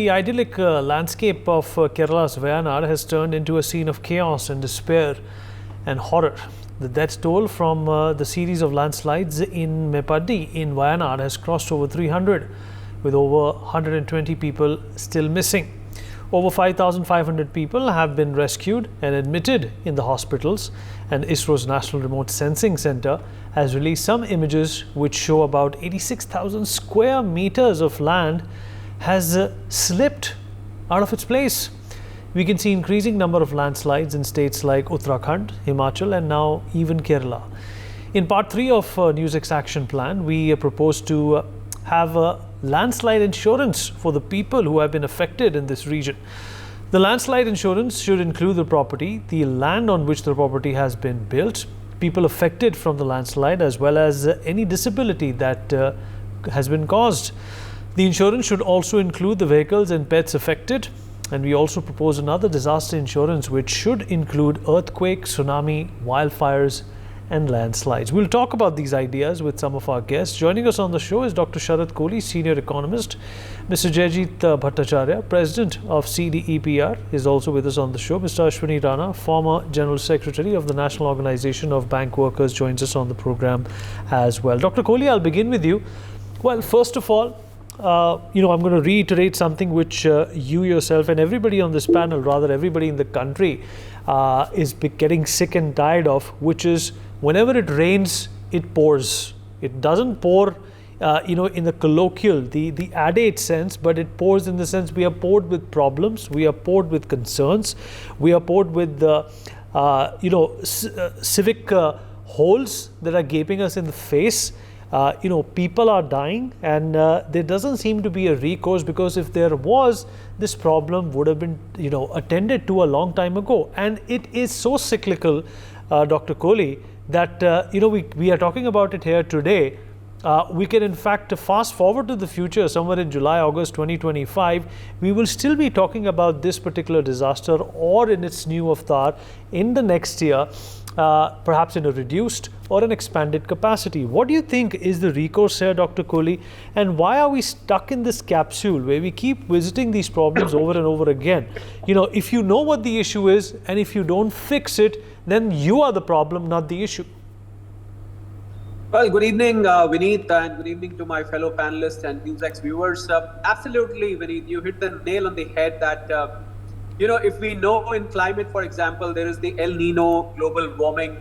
the idyllic landscape of Kerala's Wayanad has turned into a scene of chaos and despair and horror. The death toll from the series of landslides in Perty in Wayanad has crossed over 300, with over 120 people still missing. Over 5,500 people have been rescued and admitted in the hospitals, and ISRO's National Remote Sensing Center has released some images which show about 86,000 square meters of land has slipped out of its place. We can see increasing number of landslides in states like Uttarakhand, Himachal and now even Kerala. In part 3 of NewsX action plan, we propose to have a landslide insurance for the people who have been affected in this region. The landslide insurance should include the property, the land on which the property has been built, people affected from the landslide, as well as any disability that has been caused. The insurance should also include the vehicles and pets affected. And we also propose another disaster insurance which should include earthquake, tsunami, wildfires and landslides. We'll talk about these ideas with some of our guests. Joining us on the show is Dr. Sharat Kohli, Senior Economist. Mr. Jayjeet Bhattacharya, President of CDEPR, is also with us on the show. Mr. Ashwini Rana, former General Secretary of the National Organization of Bank Workers, joins us on the program as well. Dr. Kohli, I'll begin with you. Well, first of all, I'm going to reiterate something which you yourself and everybody on this panel, rather everybody in the country, is getting sick and tired of, which is whenever it rains, it pours. It doesn't pour, in the colloquial, the adage sense, but it pours in the sense we are poured with problems, we are poured with concerns, we are poured with, civic holes that are gaping us in the face. People are dying, and there doesn't seem to be a recourse, because if there was, this problem would have been, attended to a long time ago. And it is so cyclical, Dr. Kohli, that, we are talking about it here today. We can in fact fast forward to the future, somewhere in July, August 2025, we will still be talking about this particular disaster or in its new avatar in the next year, perhaps in a reduced or an expanded capacity. What do you think is the recourse here, Dr. Kohli, and why are we stuck in this capsule where we keep visiting these problems over and over again? If you know what the issue is and if you don't fix it, then you are the problem, not the issue. Well, good evening, Vineet, and good evening to my fellow panelists and NewsX viewers. Absolutely, Vineet, you hit the nail on the head that if we know in climate, for example, there is the El Nino, global warming,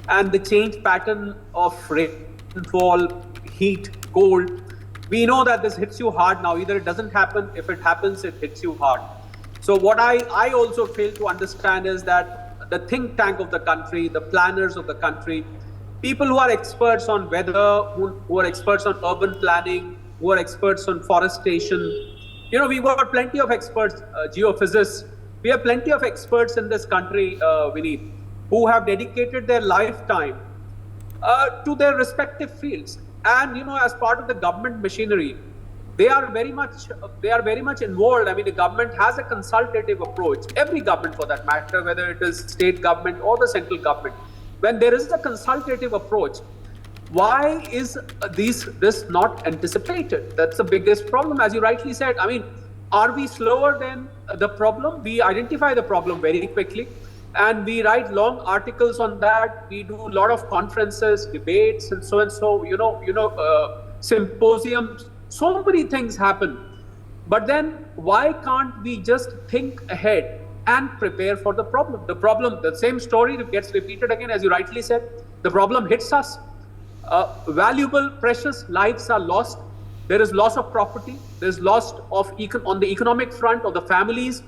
and the change pattern of rainfall, heat, cold, we know that this hits you hard now. Either it doesn't happen, if it happens, it hits you hard. So what I also fail to understand is that the think tank of the country, the planners of the country, people who are experts on weather, who are experts on urban planning, who are experts on forestation, we've got plenty of experts, geophysicists. We have plenty of experts in this country, Vineet, who have dedicated their lifetime to their respective fields. And, as part of the government machinery, they are very much involved. I mean, the government has a consultative approach, every government for that matter, whether it is state government or the central government. When there is a consultative approach, why is this not anticipated? That's the biggest problem, as you rightly said. I mean, are we slower than the problem? We identify the problem very quickly, and we write long articles on that. We do a lot of conferences, debates, and so, symposiums. So many things happen. But then why can't we just think ahead and prepare for the problem? The same story gets repeated again, as you rightly said. The problem hits us. Valuable, precious lives are lost. There is loss of property. There is loss of on the economic front of the families.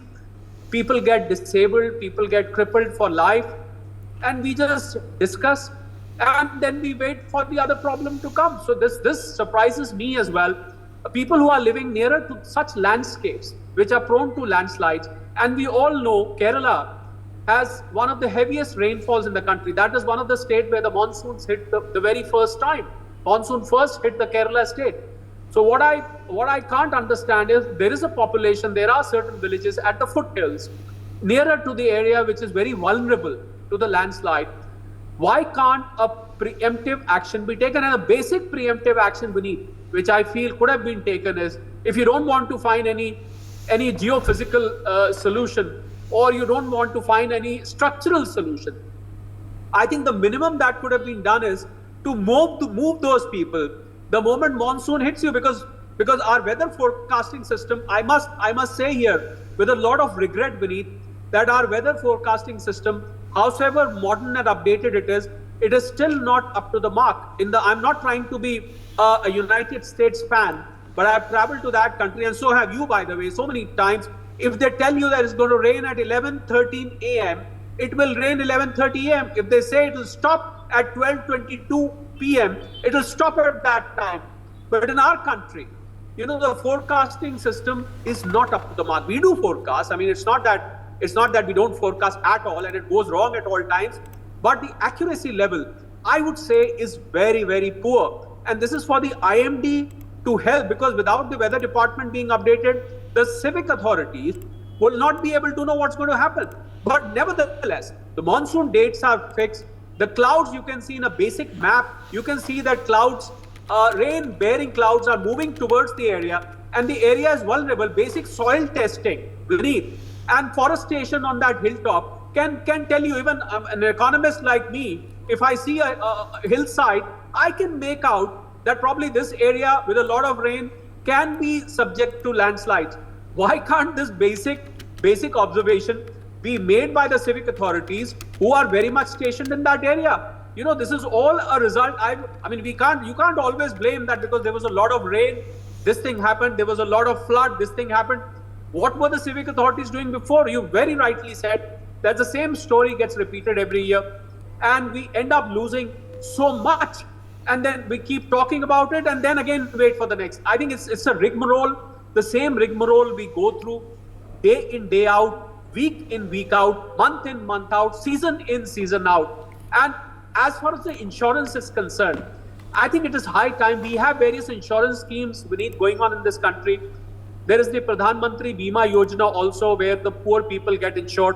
People get disabled. People get crippled for life. And we just discuss, and then we wait for the other problem to come. So this surprises me as well. People who are living nearer to such landscapes, which are prone to landslides, and we all know Kerala has one of the heaviest rainfalls in the country. That is one of the states where the monsoons hit the very first time. Monsoon first hit the Kerala state. So what I can't understand is there is a population, there are certain villages at the foothills, nearer to the area which is very vulnerable to the landslide. Why can't a preemptive action be taken? And a basic preemptive action, Vineet, which I feel could have been taken is, if you don't want to find any any geophysical solution, or you don't want to find any structural solution. I think the minimum that could have been done is to move those people the moment monsoon hits you, because our weather forecasting system, I must say here with a lot of regret, Vineet, that our weather forecasting system, howsoever modern and updated it is still not up to the mark. I'm not trying to be a United States fan, but I've traveled to that country, and so have you, by the way, so many times. If they tell you that it's going to rain at 11:13 a.m., it will rain 11:30 a.m. If they say it will stop at 12:22 p.m., it will stop at that time. But in our country, the forecasting system is not up to the mark. We do forecast. I mean, it's not that we don't forecast at all and it goes wrong at all times, but the accuracy level, I would say, is very, very poor. And this is for the IMD to help, because without the weather department being updated, the civic authorities will not be able to know what's going to happen. But nevertheless, the monsoon dates are fixed. The clouds, you can see in a basic map, you can see that clouds, rain-bearing clouds are moving towards the area, and the area is vulnerable. Basic soil testing beneath and forestation on that hilltop can tell you, even an economist like me, if I see a hillside, I can make out that probably this area with a lot of rain can be subject to landslides. Why can't this basic observation be made by the civic authorities who are very much stationed in that area? This is all a result. I mean, you can't always blame that because there was a lot of rain, this thing happened, there was a lot of flood, this thing happened. What were the civic authorities doing before? You very rightly said that the same story gets repeated every year, and we end up losing so much, and then we keep talking about it, and then again wait for the next. I think it's a rigmarole, the same rigmarole we go through day in, day out, week in, week out, month in, month out, season in, season out. And as far as the insurance is concerned, I think it is high time. We have various insurance schemes going on in this country. There is the Pradhan Mantri Bima Yojana also, where the poor people get insured.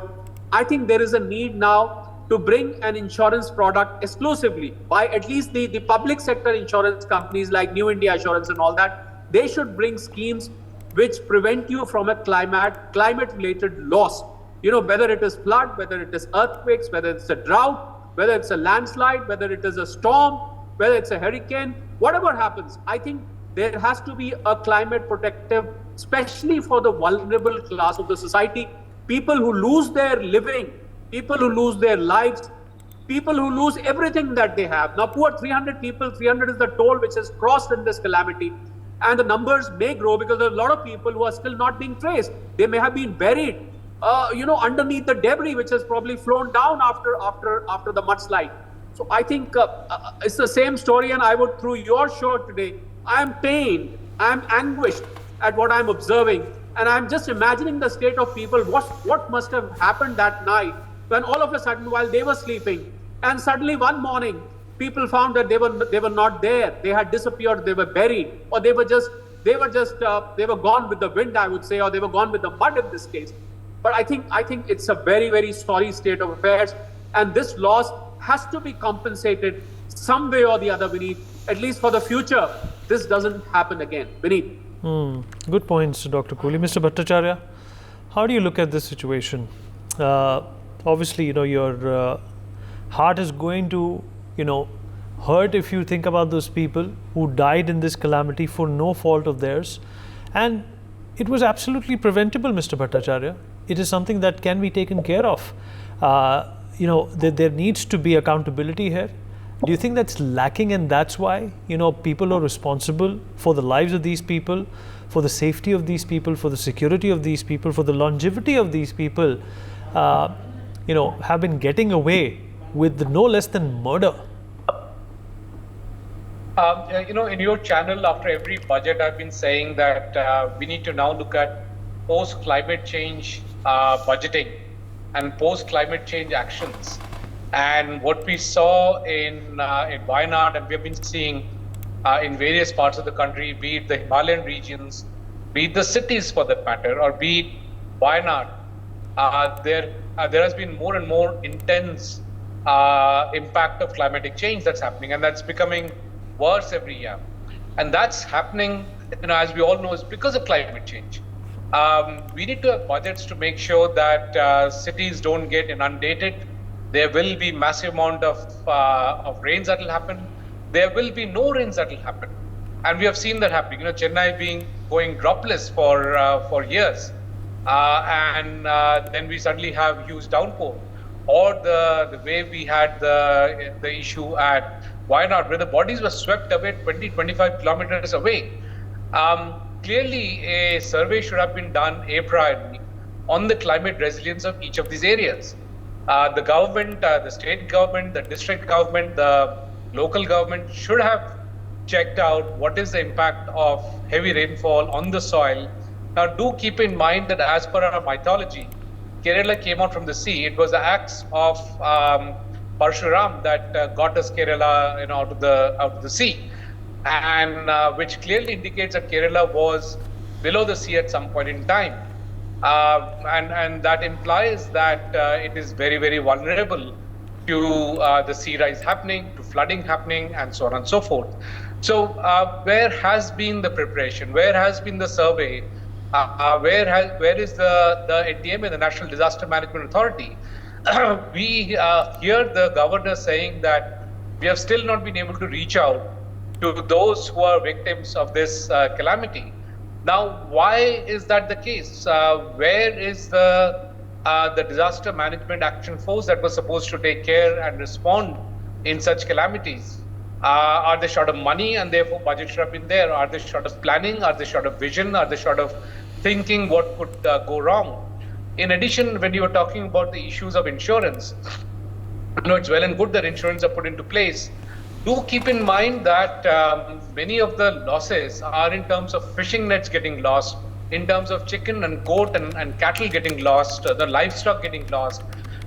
I think there is a need now to bring an insurance product exclusively by at least the public sector insurance companies like New India Assurance and all that. They should bring schemes which prevent you from a climate-related loss. Whether it is flood, whether it is earthquakes, whether it's a drought, whether it's a landslide, whether it is a storm, whether it's a hurricane, whatever happens, I think there has to be a climate protective, especially for the vulnerable class of the society, people who lose their living, people who lose their lives, people who lose everything that they have. Now, poor 300 people, 300 is the toll which is crossed in this calamity. And the numbers may grow because there are a lot of people who are still not being traced. They may have been buried, underneath the debris which has probably flown down after the mudslide. So I think it's the same story, and I would, through your show today, I'm pained, I'm anguished at what I'm observing, and I'm just imagining the state of people, what must have happened that night when all of a sudden, while they were sleeping, and suddenly one morning, people found that they were not there, they had disappeared, they were buried, or they were gone with the wind, I would say, or they were gone with the mud in this case. But I think it's a very, very sorry state of affairs, and this loss has to be compensated some way or the other, Vineet. At least for the future, this doesn't happen again. Vineet. Good points, Dr. Kohli. Mr. Bhattacharya, how do you look at this situation? Obviously, your heart is going to, hurt if you think about those people who died in this calamity for no fault of theirs. And it was absolutely preventable, Mr. Bhattacharya. It is something that can be taken care of. There needs to be accountability here. Do you think that's lacking, and that's why, people are responsible for the lives of these people, for the safety of these people, for the security of these people, for the longevity of these people, have been getting away with no less than murder? In your channel, after every budget, I've been saying that we need to now look at post-climate change budgeting and post-climate change actions. And what we saw in Wayanad, and we have been seeing in various parts of the country, be it the Himalayan regions, be it the cities for that matter, or be it Wayanad, there has been more and more intense impact of climatic change that's happening, and that's becoming worse every year. And that's happening, as we all know, is because of climate change. We need to have budgets to make sure that cities don't get inundated. There will be massive amount of rains that will happen. There will be no rains that will happen, and we have seen that happening. Chennai going dropless for years, and then we suddenly have huge downpour, or the way we had the issue at Wayanad, where the bodies were swept away 20-25 kilometers away. Clearly, a survey should have been done a priori on the climate resilience of each of these areas. The government, the state government, the district government, the local government should have checked out what is the impact of heavy rainfall on the soil. Now, do keep in mind that as per our mythology, Kerala came out from the sea. It was the axe of Parshuram that got us Kerala out of the sea. And which clearly indicates that Kerala was below the sea at some point in time. And that implies that it is very, very vulnerable to the sea rise happening, to flooding happening, and so on and so forth. So where has been the preparation? Where has been the survey? Where is the NDMA, the National Disaster Management Authority? We hear the governor saying that we have still not been able to reach out to those who are victims of this calamity. Now, why is that the case? Where is the disaster management action force that was supposed to take care and respond in such calamities? Are they short of money and therefore budget should have been there? Are they short of planning? Are they short of vision? Are they short of thinking what could go wrong? In addition, when you were talking about the issues of insurance, it's well and good that insurance are put into place. Do keep in mind that many of the losses are in terms of fishing nets getting lost, in terms of chicken and goat and cattle getting lost, the livestock getting lost.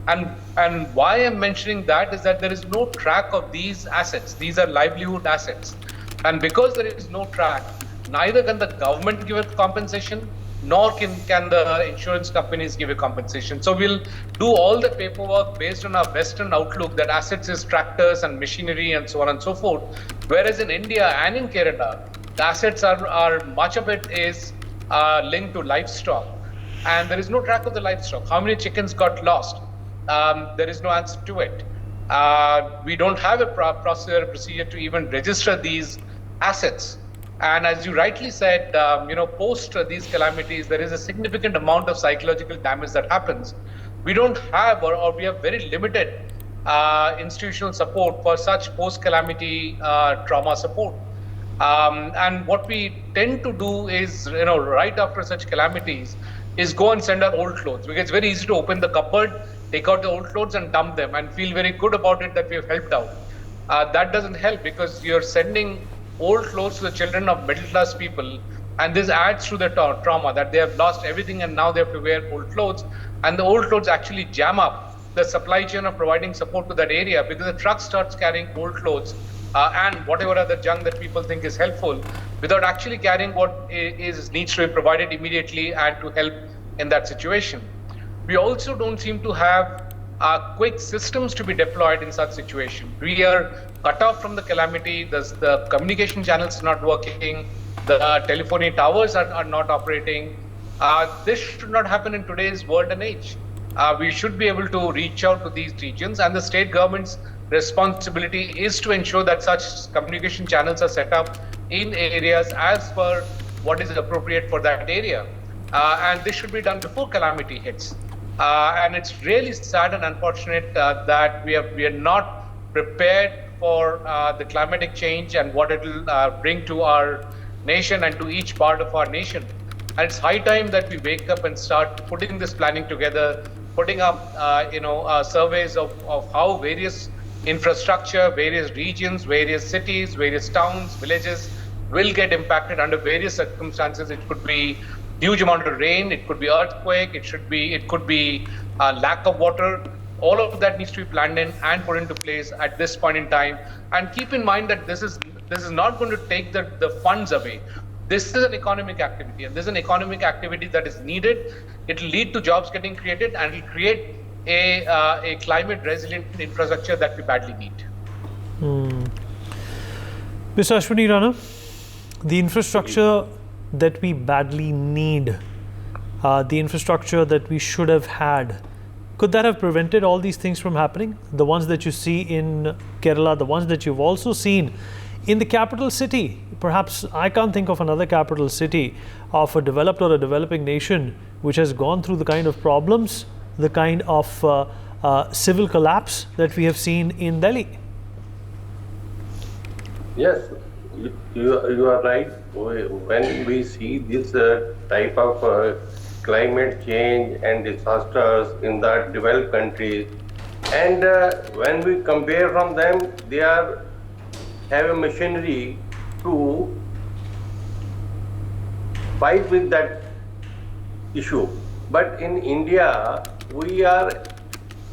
And why I'm mentioning that is that there is no track of these assets. These are livelihood assets. And because there is no track, neither can the government give a compensation, nor can the insurance companies give a compensation. So we'll do all the paperwork based on our Western outlook that assets is tractors and machinery and so on and so forth. Whereas in India and in Kerala, the assets are much of it is linked to livestock. And there is no track of the livestock. How many chickens got lost? There is no answer to it. We don't have a procedure to even register these assets. And as you rightly said, post these calamities, there is a significant amount of psychological damage that happens. We don't have, or we have very limited institutional support for such post-calamity trauma support. And what we tend to do is, right after such calamities, is go and send our old clothes. Because it's very easy to open the cupboard, take out the old clothes and dump them and feel very good about it that we have helped out. That doesn't help because you're sending old clothes to the children of middle-class people, and this adds to the trauma that they have lost everything and now they have to wear old clothes, and the old clothes actually jam up the supply chain of providing support to that area because the truck starts carrying old clothes and whatever other junk that people think is helpful without actually carrying what needs to be provided immediately and to help in that situation. We also don't seem to have quick systems to be deployed in such situation. We are cut off from the calamity, the communication channels are not working, the telephony towers are not operating. This should not happen in today's world and age. We should be able to reach out to these regions, and the state government's responsibility is to ensure that such communication channels are set up in areas as per what is appropriate for that area. And this should be done before calamity hits. And it's really sad and unfortunate that we are not prepared for the climatic change and what it will bring to our nation and to each part of our nation. And it's high time that we wake up and start putting this planning together, putting up surveys of how various infrastructure, various regions, various cities, various towns, villages will get impacted under various circumstances. It could be huge amount of rain, it could be earthquake, it could be lack of water. All of that needs to be planned in and put into place at this point in time. And keep in mind that this is not going to take the funds away. This is an economic activity, and this is an economic activity that is needed. It will lead to jobs getting created, and it will create a climate resilient infrastructure that we badly need. Mr. Ashwini Rana, the infrastructure that we badly need the infrastructure that we should have had. Could that have prevented all these things from happening? The ones that you see in Kerala, the ones that you've also seen in the capital city. Perhaps I can't think of another capital city of a developed or a developing nation which has gone through the kind of problems, the kind of civil collapse that we have seen in Delhi. Yes, you are right. When we see this type of climate change and disasters in the developed countries, and when we compare from them, they have a machinery to fight with that issue. But in India, we are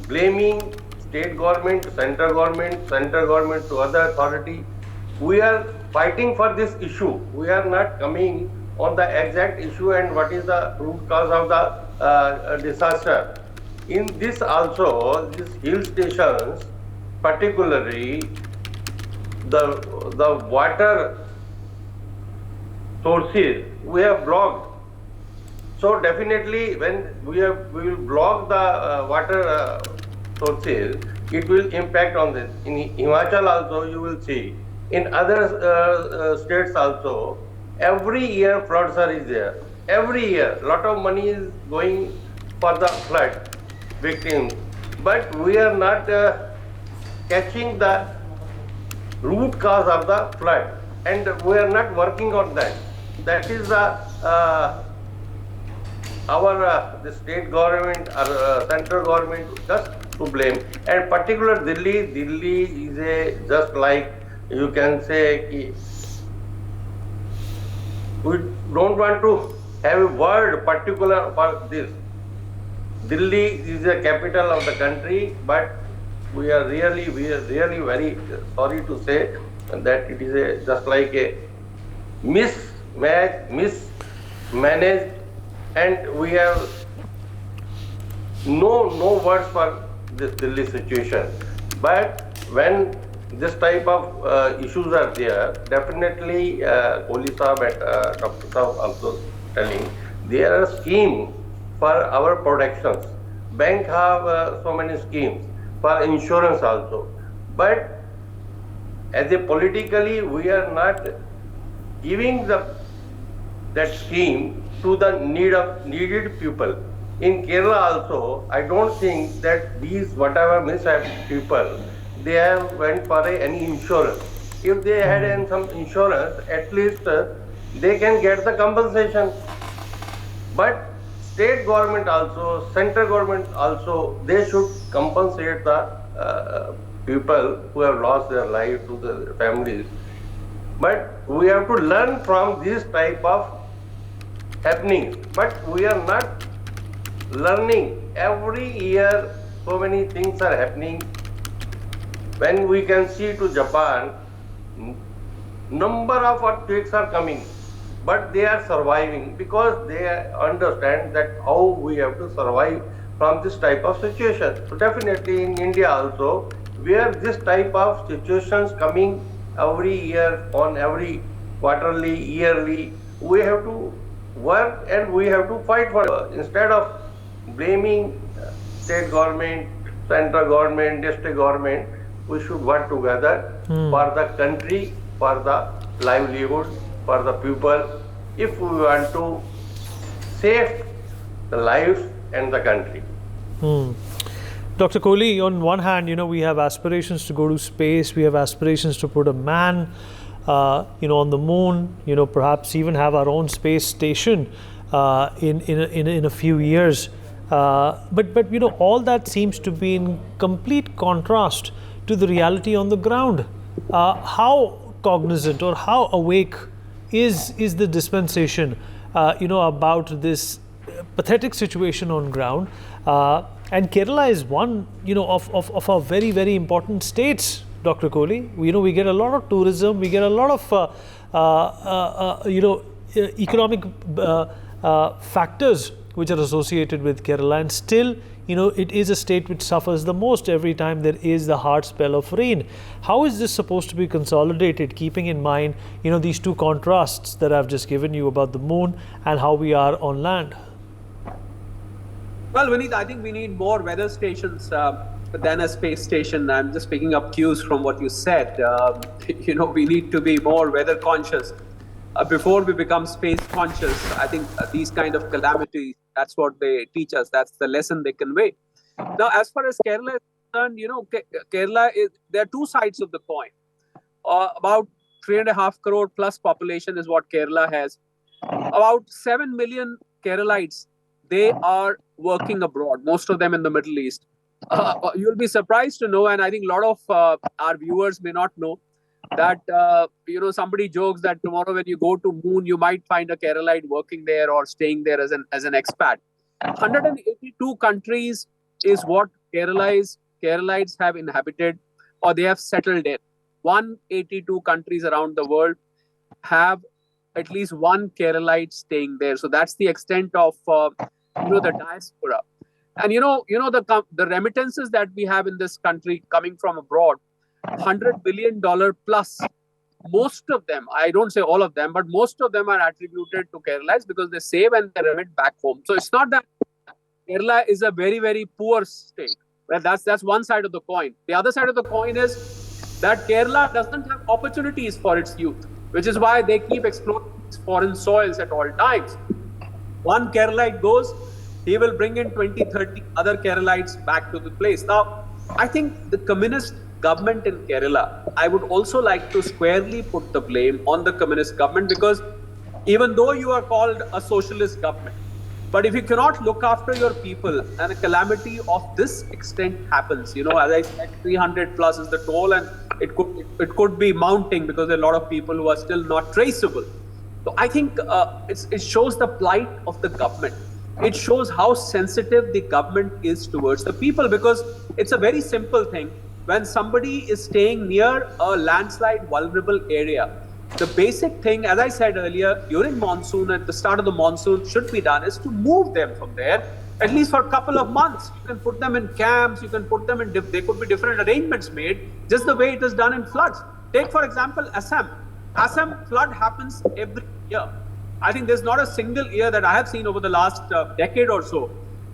blaming state government, central government to other authority. We are fighting for this issue. We are not coming on the exact issue and what is the root cause of the disaster. In this also, these hill stations, particularly the water sources, we have blocked. So definitely, when we will block the water sources, it will impact on this. In Himachal also, you will see. In other states also, every year floods are there. Every year, lot of money is going for the flood victims. But we are not catching the root cause of the flood, and we are not working on that. That is the the state government or central government just to blame. And particular Delhi is just like you can say, we don't want to have a word particular for this. Delhi is the capital of the country, but we are really very sorry to say that it is just like a mismanaged, and we have no words for this Delhi situation. But when this type of issues are there, definitely Kohli Saab and Dr. Saab also telling there are schemes for our protections. Bank have so many schemes for insurance also. But as a politically, we are not giving that scheme to the needed people. In Kerala also, I don't think that these whatever mishap people, they have went for any insurance. If they had some insurance, at least they can get the compensation. But state government also, central government also, they should compensate the people who have lost their life to the families. But we have to learn from this type of happenings. But we are not learning. Every year so many things are happening. When we can see to Japan, number of earthquakes are coming, but they are surviving because they understand that how we have to survive from this type of situation. So definitely in India also, where this type of situations coming every year, on every quarterly, yearly, we have to work and we have to fight for it. Instead of blaming state government, central government, district government, we should work together for the country, for the livelihood, for the people, if we want to save the lives and the country. Dr. Kohli, on one hand, we have aspirations to go to space, we have aspirations to put a man, on the moon, perhaps even have our own space station in a few years. But all that seems to be in complete contrast to the reality on the ground. How cognizant or how awake is the dispensation, about this pathetic situation on ground? And Kerala is one, of our very, very important states, Dr. Kohli. We get a lot of tourism, we get a lot of, economic factors which are associated with Kerala, and still, it is a state which suffers the most every time there is the hard spell of rain. How is this supposed to be consolidated, keeping in mind, these two contrasts that I've just given you about the moon and how we are on land? Well, Vineet, I think we need more weather stations than a space station. I'm just picking up cues from what you said. We need to be more weather conscious before we become space conscious. I think these kind of calamities, that's what they teach us. That's the lesson they convey. Now, as far as Kerala is concerned, there are two sides of the coin. About 3.5 crore plus population is what Kerala has. About 7 million Keralites, they are working abroad, most of them in the Middle East. You'll be surprised to know, and I think a lot of our viewers may not know, that somebody jokes that tomorrow when you go to Moon, you might find a Keralite working there or staying there as an expat. 182 countries is what Keralites have inhabited or they have settled in. 182 countries around the world have at least one Keralite staying there. So that's the extent of the diaspora. And the remittances that we have in this country coming from abroad, $100 billion plus. Most of them, I don't say all of them, but most of them are attributed to Keralites because they save and they remit back home. So it's not that Kerala is a very, very poor state. Well, that's one side of the coin. The other side of the coin is that Kerala doesn't have opportunities for its youth, which is why they keep exploring foreign soils at all times. One Keralite goes, he will bring in 20, 30 other Keralites back to the place. Now, I think the communist government in Kerala, I would also like to squarely put the blame on the communist government, because even though you are called a socialist government, but if you cannot look after your people and a calamity of this extent happens, as I said, 300 plus is the toll, and it could be mounting because there are a lot of people who are still not traceable. So I think it shows the plight of the government. It shows how sensitive the government is towards the people, because it's a very simple thing. When somebody is staying near a landslide vulnerable area, the basic thing, as I said earlier, during monsoon, at the start of the monsoon, should be done is to move them from there, at least for a couple of months. You can put them in camps, you can put them in, there could be different arrangements made, just the way it is done in floods. Take, for example, Assam. Assam flood happens every year. I think there's not a single year that I have seen over the last decade or so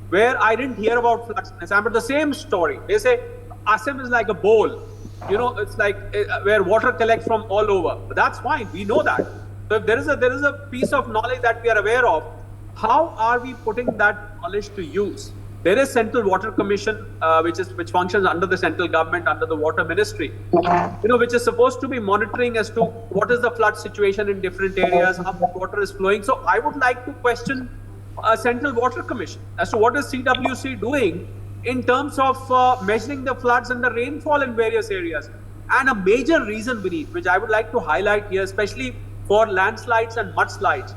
where I didn't hear about floods in Assam. But the same story. They say Assam is like a bowl. It's like where water collects from all over. But that's fine. We know that. So if there is a piece of knowledge that we are aware of, how are we putting that knowledge to use? There is Central Water Commission, which functions under the central government, under the Water Ministry, which is supposed to be monitoring as to what is the flood situation in different areas, how much water is flowing. So I would like to question Central Water Commission as to what is CWC doing in terms of measuring the floods and the rainfall in various areas. And a major reason, Vineet, which I would like to highlight here, especially for landslides and mudslides,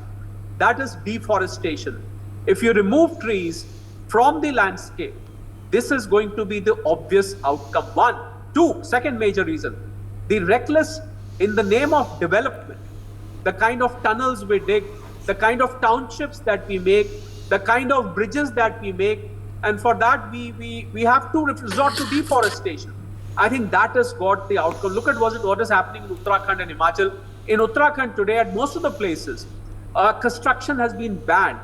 that is deforestation. If you remove trees from the landscape, this is going to be the obvious outcome. 1. 2, second major reason, the reckless, in the name of development, the kind of tunnels we dig, the kind of townships that we make, the kind of bridges that we make, and for that we have to resort to deforestation. I think that has got the outcome. Look at what is happening in Uttarakhand and Himachal. In Uttarakhand today, at most of the places, construction has been banned,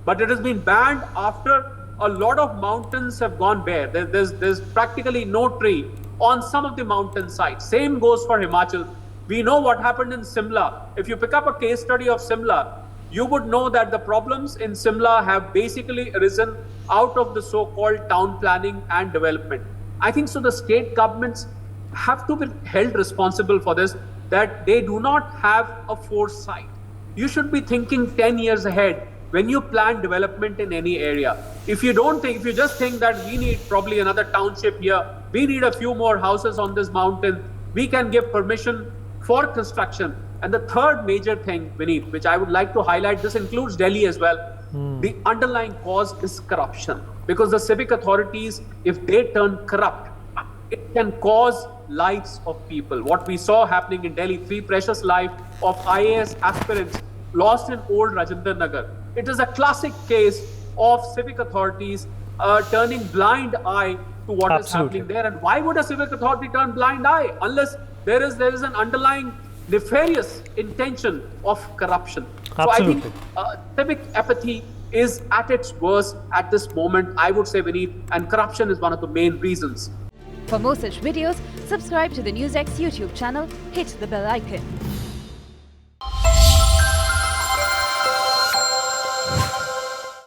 but it has been banned after a lot of mountains have gone bare. There's practically no tree on some of the mountain sites. Same goes for Himachal. We know what happened in Simla. If you pick up a case study of Simla, you would know that the problems in Simla have basically arisen out of the so-called town planning and development. I think so the state governments have to be held responsible for this, that they do not have a foresight. You should be thinking 10 years ahead when you plan development in any area. If you just think that we need probably another township here, we need a few more houses on this mountain, we can give permission for construction. And the third major thing, Vineet, which I would like to highlight, this includes Delhi as well, the underlying cause is corruption. Because the civic authorities, if they turn corrupt, it can cause lives of people. What we saw happening in Delhi, 3 precious lives of IAS aspirants lost in old Rajendra Nagar. It is a classic case of civic authorities turning blind eye to what is happening there. And why would a civic authority turn blind eye unless there is an underlying nefarious intention of corruption? So I think civic apathy is at its worst at this moment, I would say, Vineet, and corruption is one of the main reasons. For more such videos, subscribe to the NewsX YouTube channel, hit the bell icon.